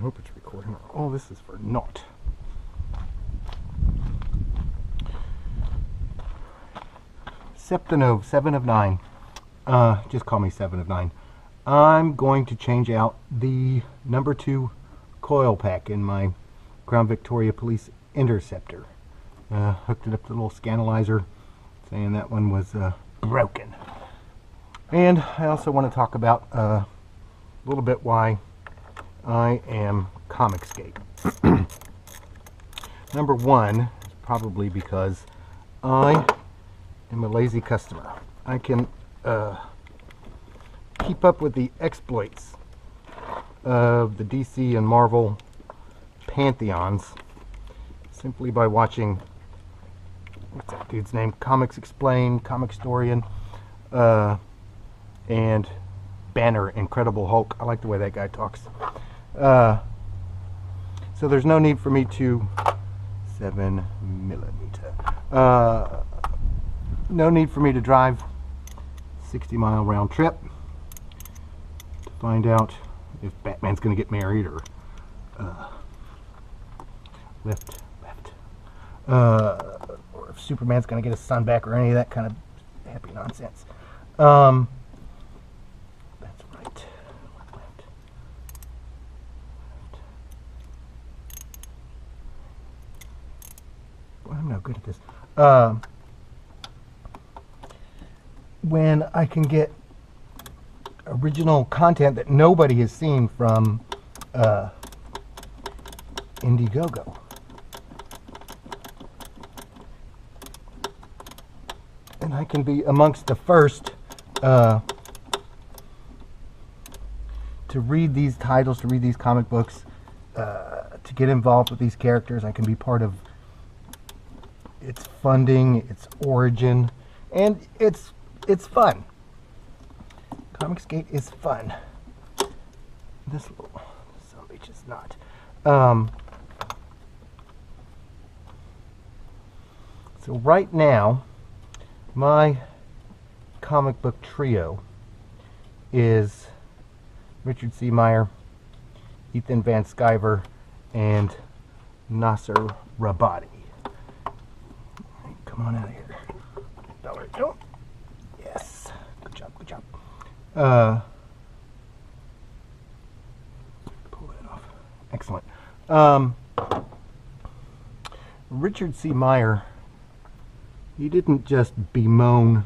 hope it's recording. Oh, this is for naught. Septanove, 7 of 9. Just call me 7 of 9. I'm going to change out the number 2 coil pack in my Crown Victoria Police Interceptor. Hooked it up to the little scanalyzer, saying that one was broken. And I also want to talk about a little bit why I am Comicsgate. Number 1 is probably because I am a lazy customer. I can keep up with the exploits of the DC and Marvel pantheons simply by watching, what's that dude's name? Comics Explained, Comicstorian, and Banner, Incredible Hulk. I like the way that guy talks. So there's no need for me to 7mm. No need for me to drive 60-mile round trip to find out if Batman's going to get married or left, or if Superman's going to get his son back or any of that kind of happy nonsense. That's right. Left. Boy, I'm no good at this. When I can get original content that nobody has seen from Indiegogo. And I can be amongst the first to read these titles, to read these comic books, to get involved with these characters. I can be part of its funding, its origin, and it's fun. Comicsgate is fun. This little son of a bitch is not. So right now, my comic book trio is Richard C. Meyer, Ethan Van Sciver, and Nasser Rabadi. Come on out of here. There we go. Yes. Good job, good job. Pull that off. Excellent. Richard C. Meyer, he didn't just bemoan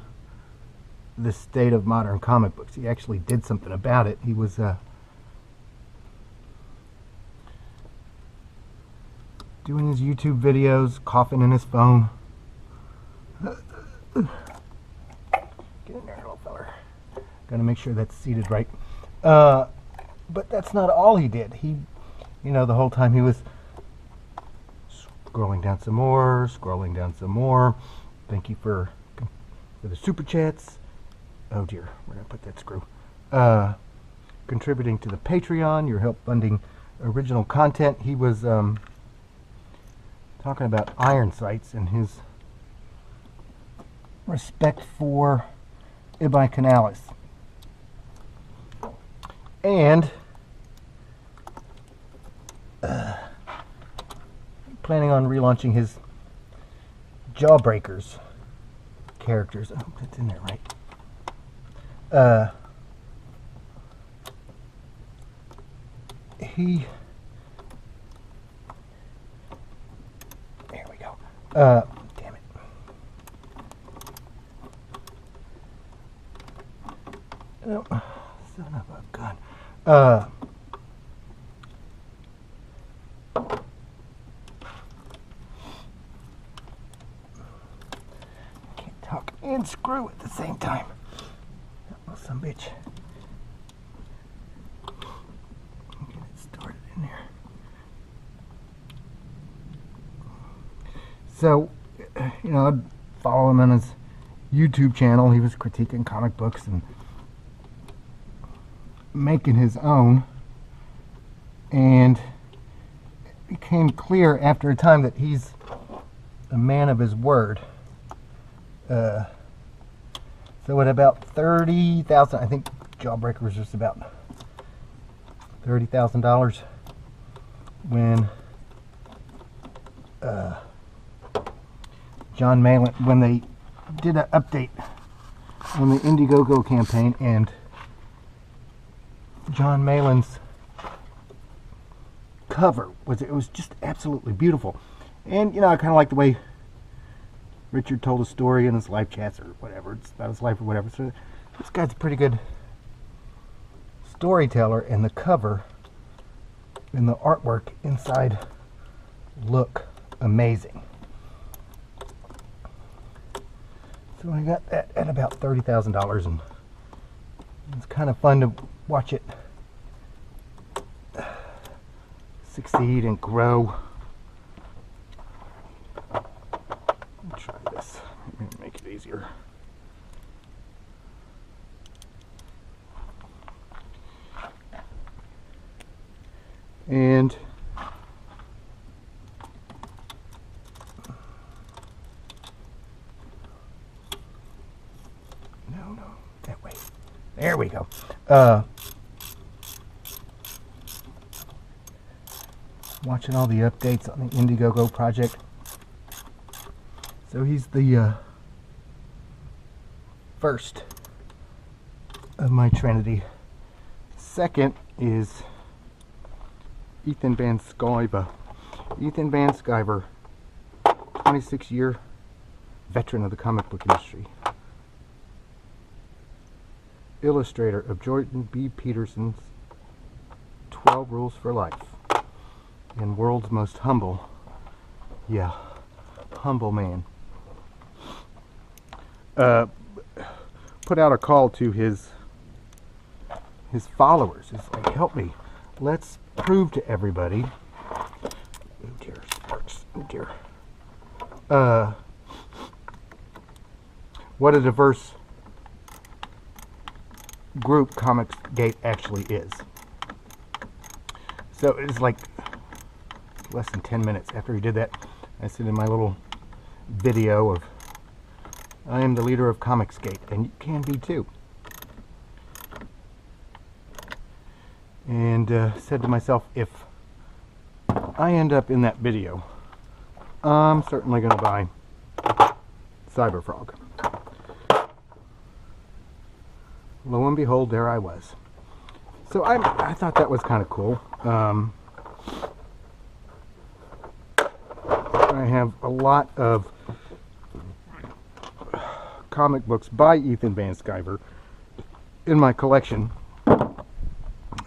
the state of modern comic books. He actually did something about it. He was doing his YouTube videos, coughing in his phone. Get in there, little feller. Gotta make sure that's seated right. But that's not all he did. He, you know, the whole time he was scrolling down some more, scrolling down some more. Thank you for the super chats. Oh dear, we're gonna put that screw. Contributing to the Patreon, your help funding original content. He was talking about iron sights and his respect for Ibi Canalis. And planning on relaunching his Jawbreakers characters. Oh, that's in there, right? There we go. Damn it. Oh, son of a gun. Can't talk and screw at the same time. Oh, some bitch. Get it started in there. So, you know, I'd follow him on his YouTube channel. He was critiquing comic books and making his own, and it became clear after a time that he's a man of his word. So at about 30,000, I think Jawbreakers was about $30,000. when John Malin, when they did an update on the Indiegogo campaign, and John Malin's cover it was just absolutely beautiful. And you know, I kind of like the way Richard told a story in his live chats or whatever. It's about his life or whatever. So this guy's a pretty good storyteller, and the cover and the artwork inside look amazing. So I got that at about $30,000, and it's kind of fun to watch it succeed and grow. Let's try this. Let me make it easier. And no, that way. There we go. Watching all the updates on the Indiegogo project. So he's the first of my trinity. Second is Ethan Van Sciver. Ethan Van Sciver, 26-year veteran of the comic book industry. Illustrator of Jordan B. Peterson's 12 Rules for Life. And world's most humble, humble man. Put out a call to his followers. It's like, help me. Let's prove to everybody. Oh dear, sparks. Oh dear. What a diverse group Comicsgate actually is. So it's like less than 10 minutes after he did that, I said in my little video of, I am the leader of Comicsgate, and you can be too. And said to myself, if I end up in that video, I'm certainly going to buy Cyberfrog. Lo and behold, there I was. So I thought that was kind of cool. I have a lot of comic books by Ethan Van Sciver in my collection.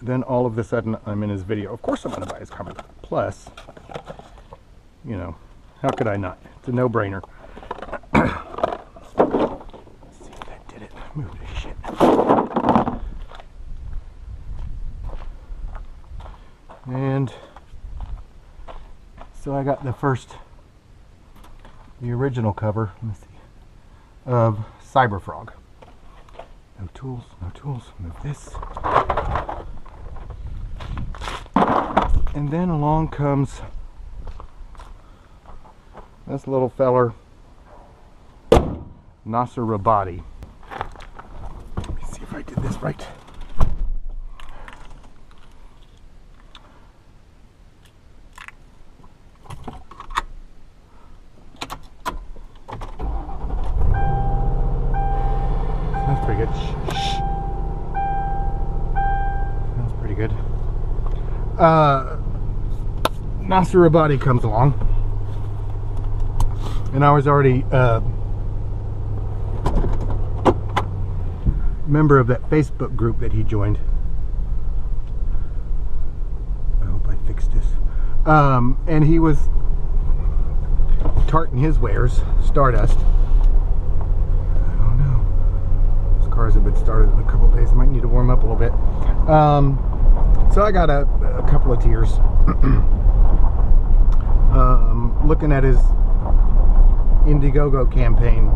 Then all of a sudden I'm in his video. Of course I'm going to buy his comic. Plus, you know, how could I not? It's a no-brainer. Let's see if that did it. Move this shit. And so I got the original cover, let me see, of Cyberfrog. No tools, move this. And then along comes this little feller, Nasser. Let me see if I did this right. Sounds pretty good. Shh. Sounds pretty good. Nasser comes along, and I was already member of that Facebook group that he joined. I hope I fixed this. And he was tarting his wares, Stardust. I don't know. Those cars have been started in a couple of days. Might need to warm up a little bit. So I got a couple of tears. Looking at his Indiegogo campaign,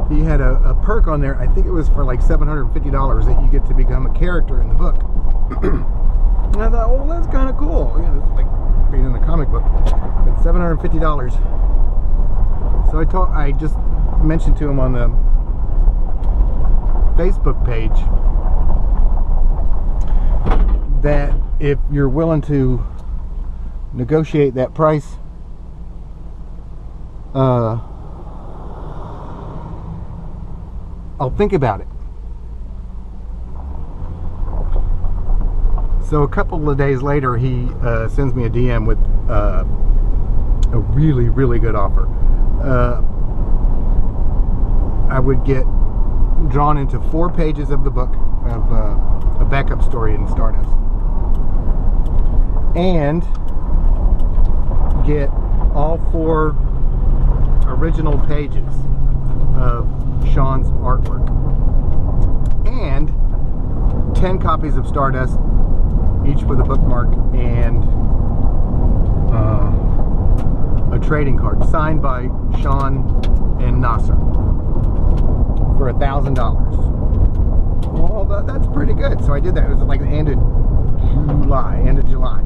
he had a perk on there. I think it was for like $750 that you get to become a character in the book. And I thought, well, that's kind of cool. You know, it's like being in the comic book. It's $750. So I just mentioned to him on the Facebook page that if you're willing to negotiate that price, I'll think about it. So a couple of days later, he sends me a DM with a really, really good offer. I would get drawn into 4 pages of the book of a backup story in Stardust, and get all 4 original pages of Sean's artwork, and 10 copies of Stardust, each with a bookmark and a trading card signed by Sean and Nasser for $1,000. Well, that's pretty good. So I did that. It was like the end of July.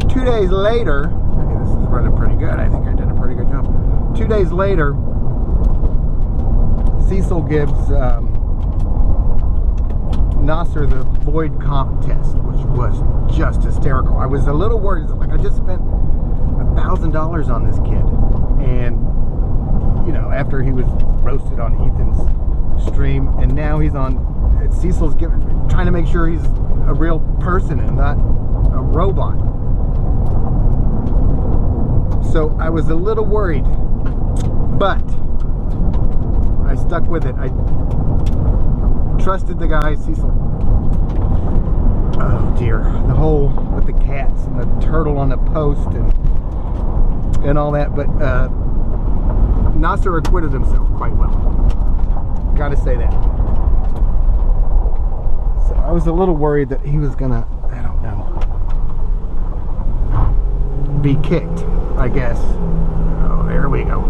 2 days later, okay, this is running pretty good. I think I did a pretty good job. 2 days later, Cecil gives Nasser the void comp test, which was just hysterical. I was a little worried. Like, I just spent $1,000 on this kid, and you know, after he was roasted on Ethan's stream, and now he's on Cecil's trying to make sure he's a real person and not a robot. So I was a little worried, but I stuck with it. I trusted the guy, Cecil. Oh dear, the whole with the cats and the turtle on the post and all that, but Nasser acquitted himself quite well. Gotta say that. So I was a little worried that he was gonna, I don't know, be kicked, I guess. Oh, there we go.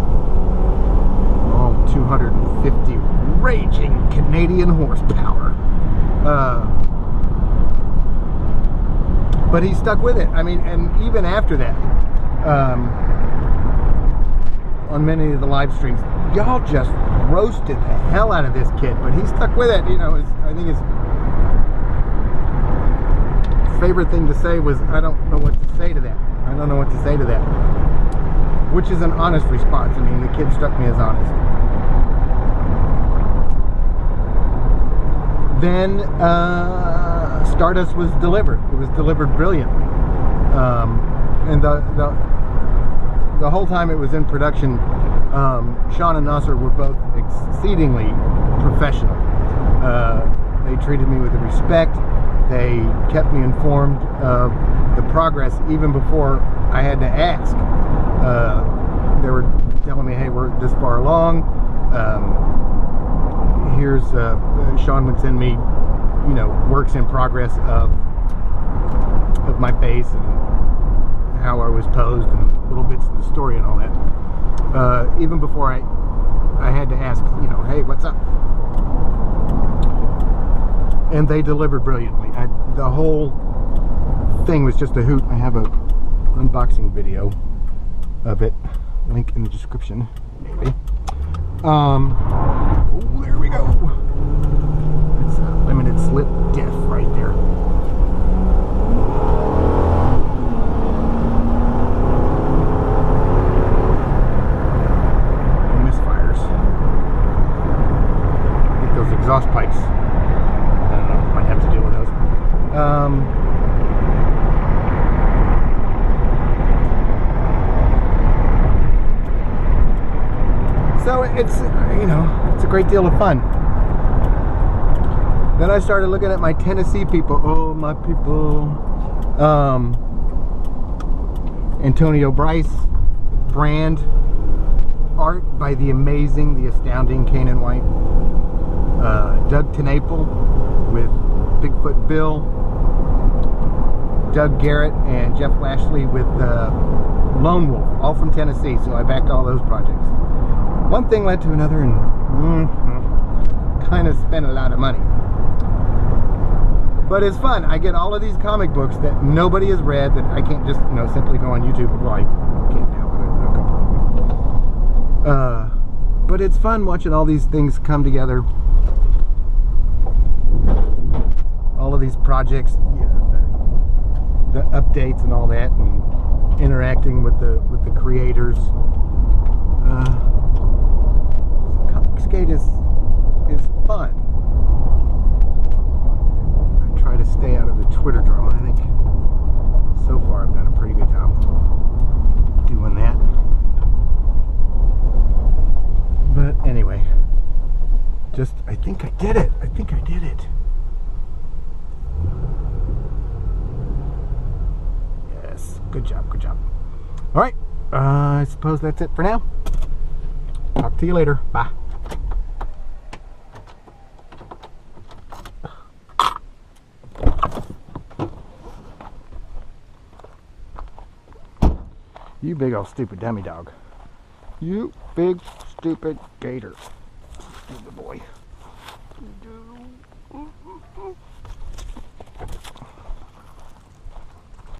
Oh, 250 raging Canadian horsepower. But he stuck with it. I mean, and even after that, on many of the live streams, y'all just roasted the hell out of this kid, but he stuck with it. You know, I think his favorite thing to say was, I don't know what to say to that. I don't know what to say to that. Which is an honest response. I mean, the kid struck me as honest. Then Stardust was delivered. It was delivered brilliantly. And the whole time it was in production, Sean and Nasser were both exceedingly professional. They treated me with respect. They kept me informed of the progress even before I had to ask. They were telling me, hey, we're this far along. Here's Sean would send me, you know, works in progress of my face and how I was posed and little bits of the story and all that. Even before I had to ask, you know, hey, what's up? And they delivered brilliantly. The whole thing was just a hoot. I have a unboxing video of it, link in the description, maybe. There we go. It's a limited slip diff right there. No misfires. Get those exhaust pipes. I don't know, might have to deal with those. So it's, you know, it's a great deal of fun. Then I started looking at my Tennessee people. Oh, my people. Antonio Bryce, brand art by the amazing, the astounding Kanan White. Doug Tenaple with Bigfoot Bill. Doug Garrett and Jeff Lashley with Lone Wolf, all from Tennessee. So I backed all those projects. One thing led to another, and kind of spent a lot of money. But it's fun. I get all of these comic books that nobody has read, that I can't just, you know, simply go on YouTube. Well, I can't now, but a couple. But it's fun watching all these things come together. of these projects, you know, the updates and all that, and interacting with the creators. Comicsgate is fun. I try to stay out of the Twitter drama. I think so far I've done a pretty good job doing that. But anyway, I think I did it. I think I did it. Yes, good job, good job. All right, I suppose that's it for now. Talk to you later. Bye. You big old stupid dummy dog. You big stupid gator. Stupid boy.